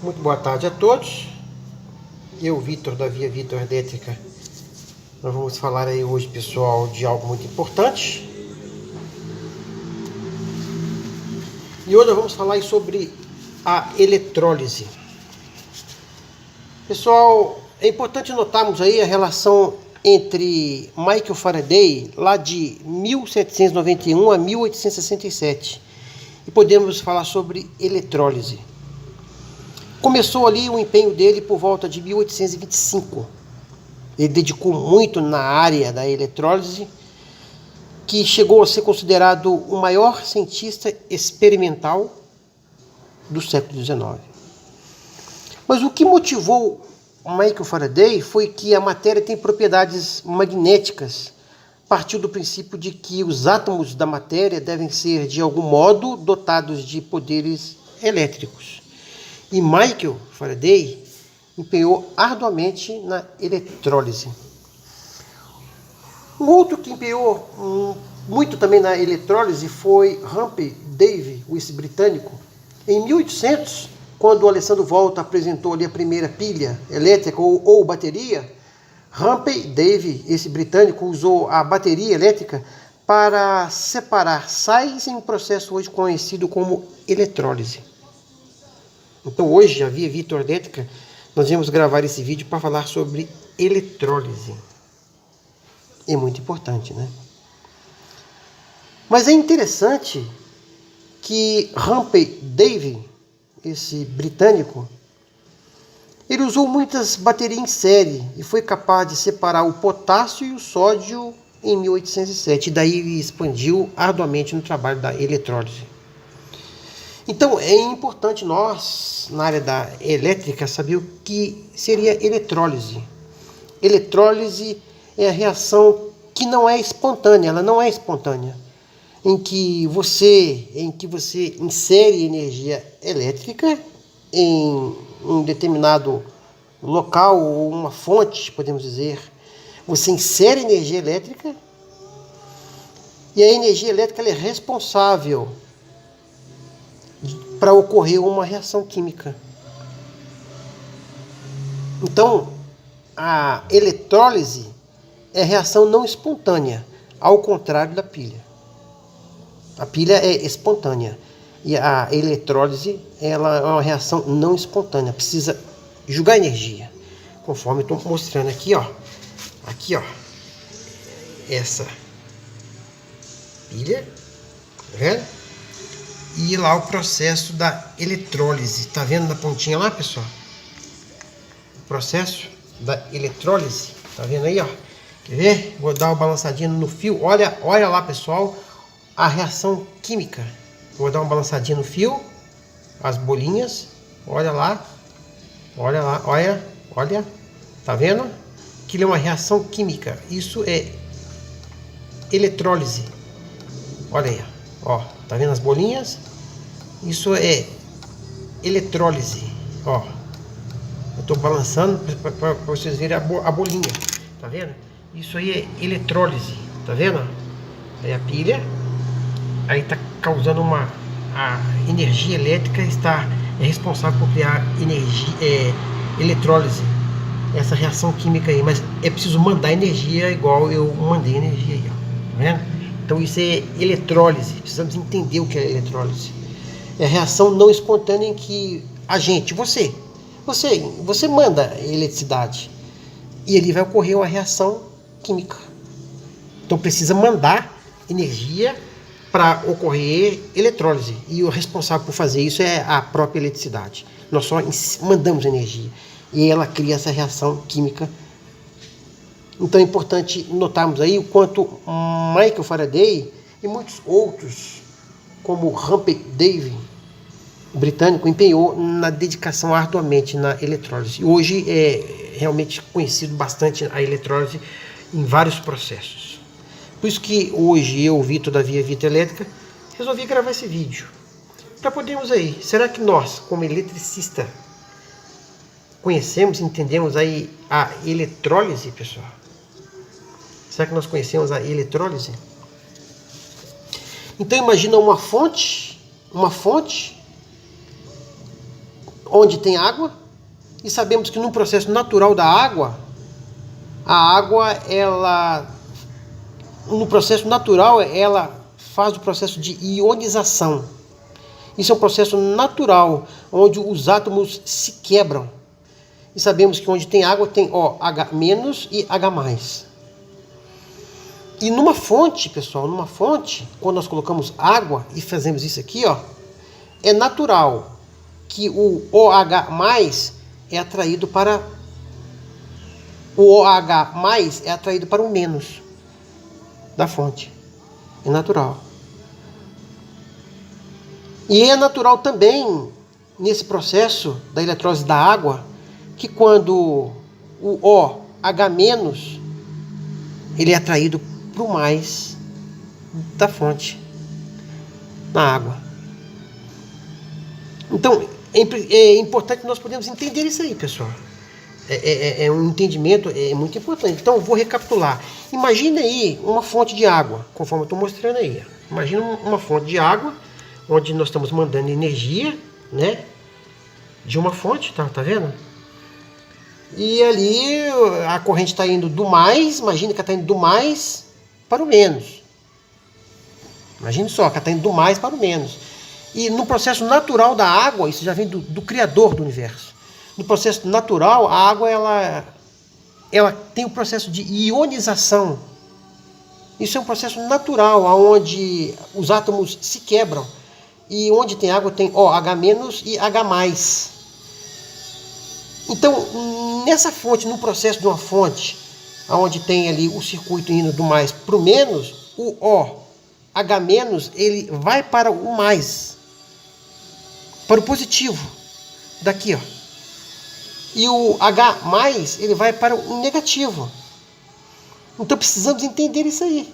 Muito boa tarde a todos. Eu, Vitor, da Via Vitor Elétrica. Nós vamos falar aí hoje, pessoal, de algo muito importante. E hoje nós vamos falar aí sobre a eletrólise. Pessoal, é importante notarmos aí a relação entre Michael Faraday, lá de 1791 a 1867. E podemos falar sobre eletrólise. Começou ali o empenho dele por volta de 1825. Ele dedicou muito na área da eletrólise, que chegou a ser considerado o maior cientista experimental do século XIX. Mas o que motivou Michael Faraday foi que a matéria tem propriedades magnéticas. Partiu do princípio de que os átomos da matéria devem ser, de algum modo, dotados de poderes elétricos. E Michael Faraday empenhou arduamente na eletrólise. Um outro que empenhou muito também na eletrólise foi Humphrey Davy, esse britânico. Em 1800, quando o Alessandro Volta apresentou ali a primeira pilha elétrica ou bateria, Humphrey Davy, esse britânico, usou a bateria elétrica para separar sais em um processo hoje conhecido como eletrólise. Então hoje, a Via Vitor Elétrica, nós vamos gravar esse vídeo para falar sobre eletrólise. É muito importante, né? Mas é interessante que Humphrey Davy, esse britânico, ele usou muitas baterias em série e foi capaz de separar o potássio e o sódio em 1807. E daí ele expandiu arduamente no trabalho da eletrólise. Então é importante nós, na área da elétrica, saber o que seria eletrólise. Eletrólise é a reação que não é espontânea, ela não é espontânea, em que você insere energia elétrica em um determinado local ou uma fonte, podemos dizer. Você insere energia elétrica e a energia elétrica ela é responsável para ocorrer uma reação química. Então, a eletrólise é reação não espontânea, ao contrário da pilha. A pilha é espontânea e a eletrólise ela é uma reação não espontânea, precisa jogar energia, conforme estou mostrando aqui, ó. Aqui, ó, essa pilha, tá vendo? E lá o processo da eletrólise. Tá vendo na pontinha lá, pessoal? O processo da eletrólise. Tá vendo aí, ó? Quer ver? Vou dar uma balançadinha no fio. Olha lá, pessoal, a reação química. Vou dar uma balançadinha no fio. As bolinhas. Olha lá. Olha lá. Olha. Tá vendo? Aquilo é uma reação química. Isso é eletrólise. Olha aí, ó. Tá vendo as bolinhas? Isso é eletrólise. Ó. Eu tô balançando para vocês verem a bolinha. Tá vendo? Isso aí é eletrólise. Tá vendo? Aí a pilha. Aí tá causando a energia elétrica é responsável por criar energia, eletrólise. Essa reação química aí. Mas é preciso mandar energia igual eu mandei energia aí, ó. Tá vendo? Então isso é eletrólise, precisamos entender o que é eletrólise. É a reação não espontânea em que a gente, você manda eletricidade e ali vai ocorrer uma reação química. Então precisa mandar energia para ocorrer eletrólise e o responsável por fazer isso é a própria eletricidade. Nós só mandamos energia e ela cria essa reação química. Então é importante notarmos aí o quanto Michael Faraday e muitos outros, como Humphrey Davy, britânico, empenhou na dedicação arduamente na eletrólise. Hoje é realmente conhecido bastante a eletrólise em vários processos. Por isso que hoje eu, Vitor da Via Vitor Elétrica, resolvi gravar esse vídeo. Para podermos aí, será que nós, como eletricista, conhecemos, entendemos aí a eletrólise, pessoal? Será que nós conhecemos a eletrólise? Então imagina uma fonte onde tem água, e sabemos que no processo natural da água, a água, no processo natural, ela faz o processo de ionização. Isso é um processo natural, onde os átomos se quebram. E sabemos que onde tem água tem OH- e H+. E numa fonte, pessoal, quando nós colocamos água e fazemos isso aqui, é natural que o OH+ é atraído para o menos da fonte. É natural. E é natural também, nesse processo da eletrólise da água, que quando o OH- ele é atraído para o mais da fonte, na água. Então, é importante que nós podemos entender isso aí, pessoal. É um entendimento muito importante. Então, eu vou recapitular. Imagine aí uma fonte de água, conforme eu estou mostrando aí. Imagina uma fonte de água, onde nós estamos mandando energia, né, de uma fonte, tá vendo? E ali a corrente está indo do mais, imagina que ela está indo do mais para o menos. Imagine só, que ela está indo do mais para o menos. E no processo natural da água, isso já vem do Criador do universo. No processo natural, a água ela tem o processo de ionização. Isso é um processo natural, onde os átomos se quebram. E onde tem água tem OH- e H+. Então, nessa fonte, no processo de uma fonte, onde tem ali o circuito indo do mais para o menos, o OH- ele vai para o mais, para o positivo, daqui, E o H+, ele vai para o negativo. Então, precisamos entender isso aí.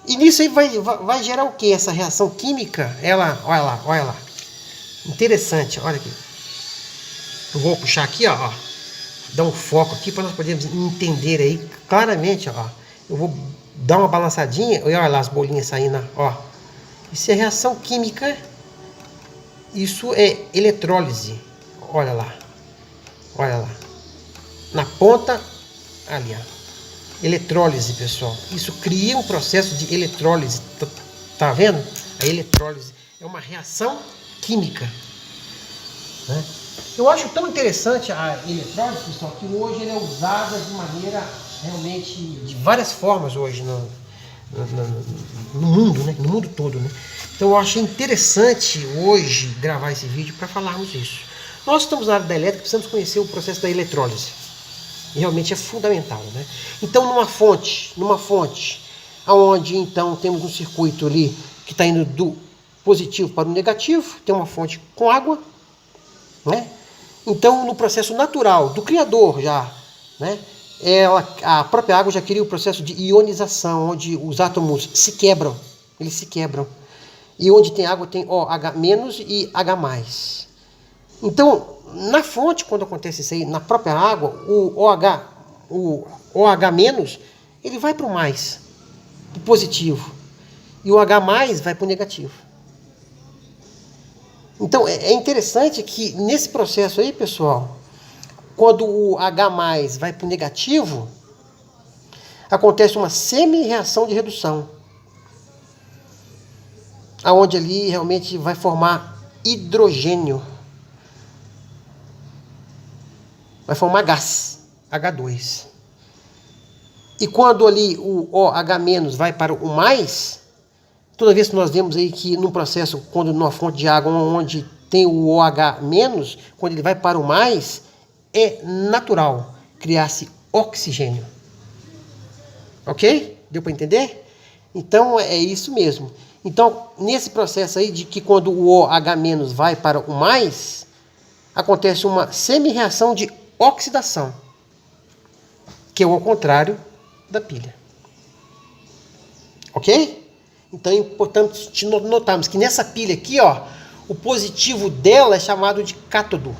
E nisso aí vai gerar o que? Essa reação química, olha lá. Interessante, olha aqui. Eu vou puxar aqui, dar um foco aqui para nós podermos entender aí claramente, Eu vou dar uma balançadinha, e olha lá as bolinhas saindo, Isso é reação química, isso é eletrólise. Olha lá. Na ponta, ali, Eletrólise, pessoal. Isso cria um processo de eletrólise. Tá vendo? A eletrólise é uma reação química, né? Eu acho tão interessante a eletrólise, pessoal, que hoje ela é usada de maneira realmente de várias formas hoje no mundo, né? No mundo todo, né? Então eu achei interessante hoje gravar esse vídeo para falarmos isso. Nós estamos na área da elétrica, precisamos conhecer o processo da eletrólise. E realmente é fundamental, né? Então, numa fonte, onde então temos um circuito ali que está indo do positivo para o negativo, tem uma fonte com água, né? Então, no processo natural do Criador já, né? A própria água já cria o processo de ionização, onde os átomos se quebram, eles se quebram. E onde tem água tem OH- e H+. Então, na fonte, quando acontece isso aí, na própria água, o OH-, ele vai para o mais, para o positivo. E o H+ vai para o negativo. Então, é interessante que nesse processo aí, pessoal, quando o H+ vai para o negativo, acontece uma semi-reação de redução. Onde ali realmente vai formar hidrogênio. Vai formar gás, H2. E quando ali o OH- vai para o mais, toda vez que nós vemos aí que num processo, quando numa fonte de água onde tem o OH-, quando ele vai para o mais, é natural criar-se oxigênio. Ok? Deu para entender? Então é isso mesmo. Então, nesse processo aí de que quando o OH- vai para o mais, acontece uma semi-reação de oxidação, que é o contrário da pilha. Ok? Então é importante notarmos que nessa pilha aqui, o positivo dela é chamado de cátodo.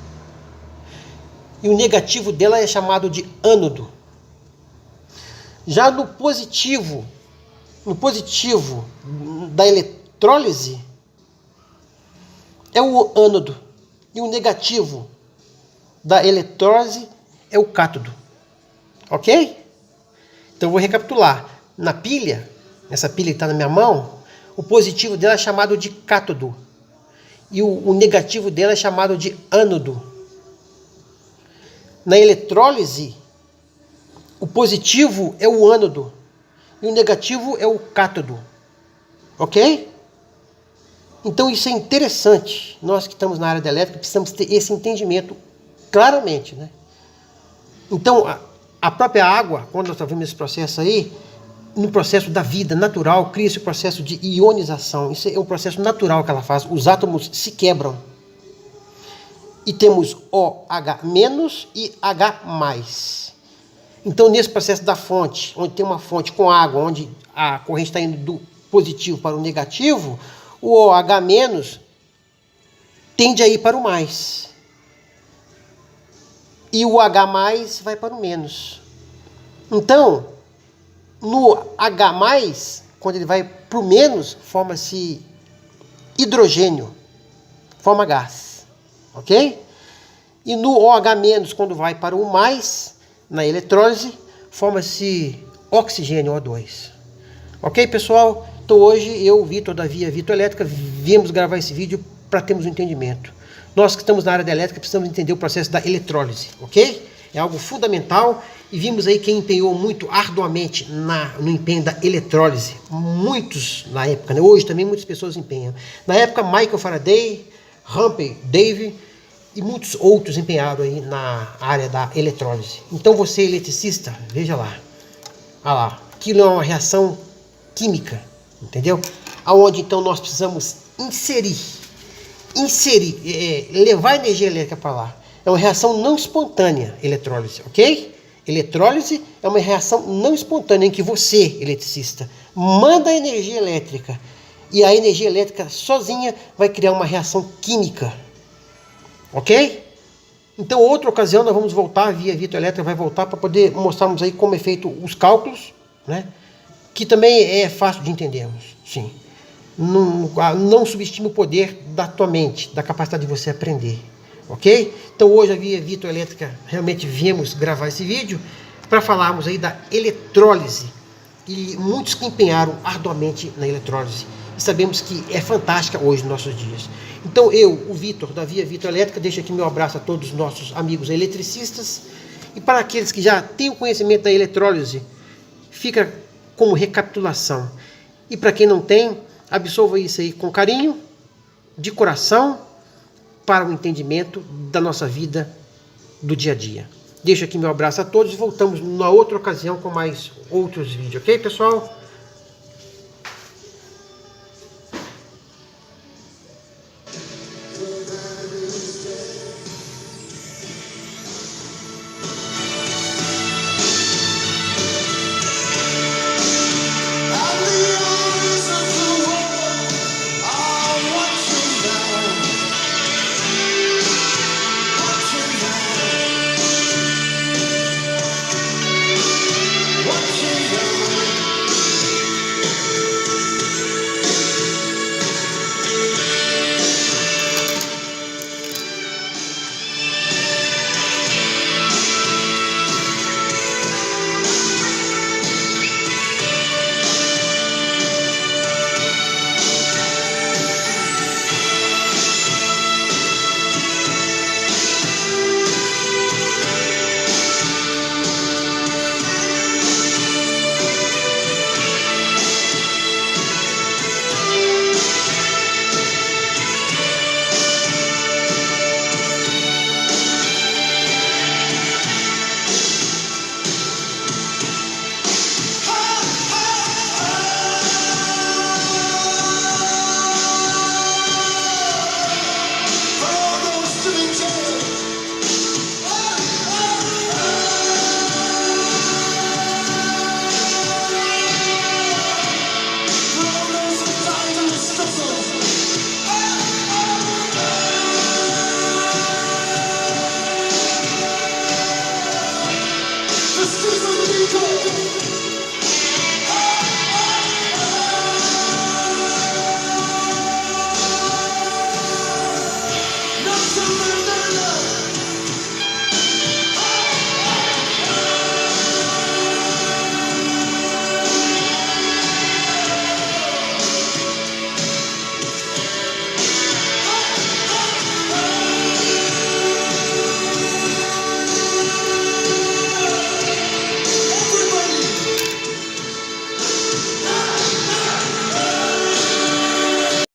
E o negativo dela é chamado de ânodo. Já no positivo da eletrólise, é o ânodo. E o negativo da eletrólise é o cátodo. Ok? Então eu vou recapitular. Na pilha, essa pilha que está na minha mão, o positivo dela é chamado de cátodo. E o negativo dela é chamado de ânodo. Na eletrólise, o positivo é o ânodo e o negativo é o cátodo. Ok? Então isso é interessante. Nós que estamos na área da elétrica precisamos ter esse entendimento claramente, né? Então, a própria água, quando nós estamos vendo esse processo aí, no processo da vida natural, cria esse processo de ionização. Isso é um processo natural que ela faz. Os átomos se quebram. E temos OH- e H+. Então, nesse processo da fonte, onde tem uma fonte com água, onde a corrente está indo do positivo para o negativo, o OH- tende a ir para o mais. E o H+ vai para o menos. Então, no H+, quando ele vai para o menos, forma-se hidrogênio, forma gás. Ok? E no OH-, quando vai para o mais, na eletrólise, forma-se oxigênio, O2. Ok, pessoal? Então hoje eu, Vitor, da Via Elétrica, viemos gravar esse vídeo para termos um entendimento. Nós que estamos na área da elétrica precisamos entender o processo da eletrólise, ok? É algo fundamental e vimos aí quem empenhou muito arduamente no empenho da eletrólise. Muitos na época, né? Hoje também muitas pessoas empenham. Na época, Michael Faraday, Humphrey Davy e muitos outros empenharam aí na área da eletrólise. Então você, eletricista, veja lá. Olha lá, aquilo é uma reação química, entendeu? Aonde então nós precisamos levar a energia elétrica para lá. É uma reação não espontânea, eletrólise, ok? Eletrólise é uma reação não espontânea em que você, eletricista, manda a energia elétrica e a energia elétrica sozinha vai criar uma reação química, ok? Então, outra ocasião, nós vamos voltar, a Via Elétrica vai voltar para poder mostrarmos aí como é feito os cálculos, né? Que também é fácil de entendermos, sim. Não subestime o poder da tua mente, da capacidade de você aprender, ok? Então hoje a Via Elétrica realmente viemos gravar esse vídeo para falarmos aí da eletrólise e muitos que empenharam arduamente na eletrólise e sabemos que é fantástica hoje nos nossos dias. Então eu, o Vitor da Via Elétrica, deixo aqui meu abraço a todos os nossos amigos eletricistas e para aqueles que já têm o conhecimento da eletrólise, fica como recapitulação. E para quem não tem, absorva isso aí com carinho, de coração, para o entendimento da nossa vida do dia a dia. Deixo aqui meu abraço a todos e voltamos na outra ocasião com mais outros vídeos, ok, pessoal?